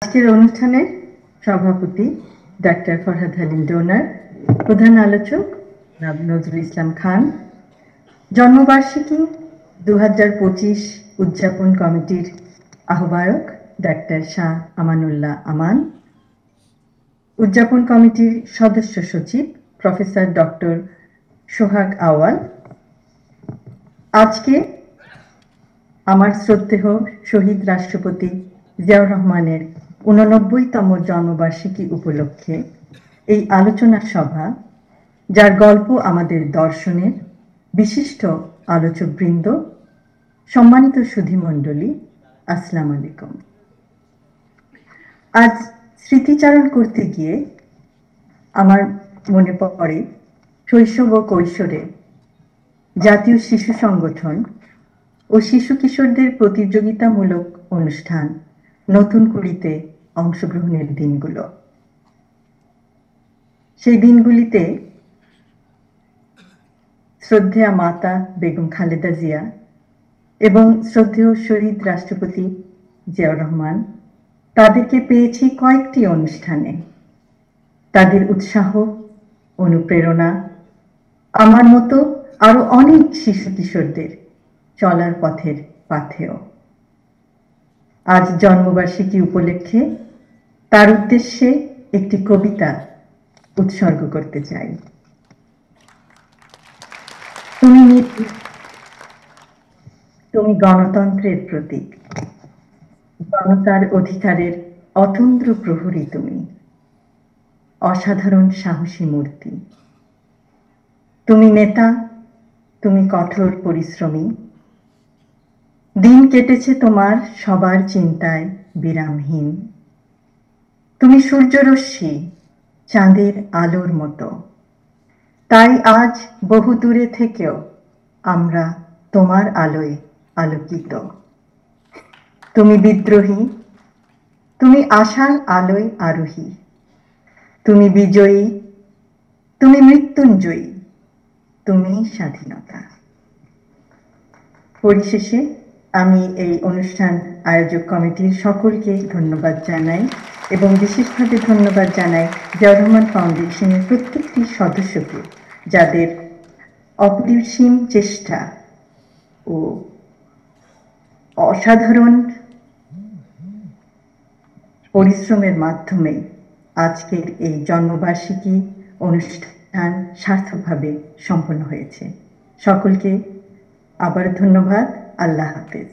আজকের অনুষ্ঠানের সভাপতি ডাক্তার ফরহাদ হালিম ডোনার, প্রধান আলোচক নজরুল ইসলাম খান, জন্মবার্ষিকী 2025 উদযাপন কমিটির আহ্বায়ক ডাক্তার শাহ আমানুল্লাহ আমান, উদযাপন কমিটির সদস্য সচিব প্রফেসর ডক্টর সোহাগ আওয়াল। আজকে আমার শ্রদ্ধেয় শহীদ রাষ্ট্রপতি জিয়াউর রহমানের 89তম জন্মবার্ষিকী উপলক্ষে এই আলোচনা সভা, যার গল্প আমাদের দর্শনের বিশিষ্ট আলোচকবৃন্দ, সম্মানিত সুধীমণ্ডলী, আসসালামু আলাইকুম। আজ স্মৃতিচারণ করতে গিয়ে আমার মনে পড়ে শৈশব ও কৈশোরে জাতীয় শিশু সংগঠন ও শিশু কিশোরদের প্রতিযোগিতামূলক অনুষ্ঠান নতুন কুড়িতে অংশগ্রহণের দিনগুলো। সেই দিনগুলিতে শ্রদ্ধেয়া মাতা বেগম খালেদা জিয়া এবং শ্রদ্ধেয় শহীদ রাষ্ট্রপতি জিয়াউর রহমান, তাদেরকে পেয়েছি কয়েকটি অনুষ্ঠানে। তাদের উৎসাহ, অনুপ্রেরণা আমার মতো আরো অনেক শিশু কিশোরদের চলার পথের পাথেয়। আজ জন্মবার্ষিকী উপলক্ষে তার উদ্দেশ্যে একটি কবিতা উৎসর্গ করতে চাই। তুমি গণতন্ত্রের প্রতীক, জনতার অধিকারের অতন্দ্র প্রহরী, তুমি অসাধারণ সাহসী মূর্তি। তুমি নেতা, তুমি কঠোর পরিশ্রমী, দিন কেটেছে তোমার সবার চিন্তায় বিরামহীন। তুমি সূর্যরশ্মি, চাঁদের আলোর মতো, তাই আজ বহু দূরে থেকেও আমরা তোমার আলোয় আলোকিত। তুমি বিদ্রোহী, তুমি আশার আলোয় আরোহী, তুমি বিজয়ী, তুমি মৃত্যুঞ্জয়ী, তুমি স্বাধীনতা। পরিশেষে আমি এই অনুষ্ঠান আয়োজক কমিটির সকলকে ধন্যবাদ জানাই এবং বিশেষভাবে ধন্যবাদ জানাই জিয়াউর রহমান ফাউন্ডেশনের প্রত্যেকটি সদস্যকে, যাদের অপরিসীম চেষ্টা ও অসাধারণ পরিশ্রমের মাধ্যমে আজকের এই জন্মবার্ষিকী অনুষ্ঠান সার্থকভাবে সম্পন্ন হয়েছে। সকলকে আবার ধন্যবাদ। আল্লাহ হাফেজ।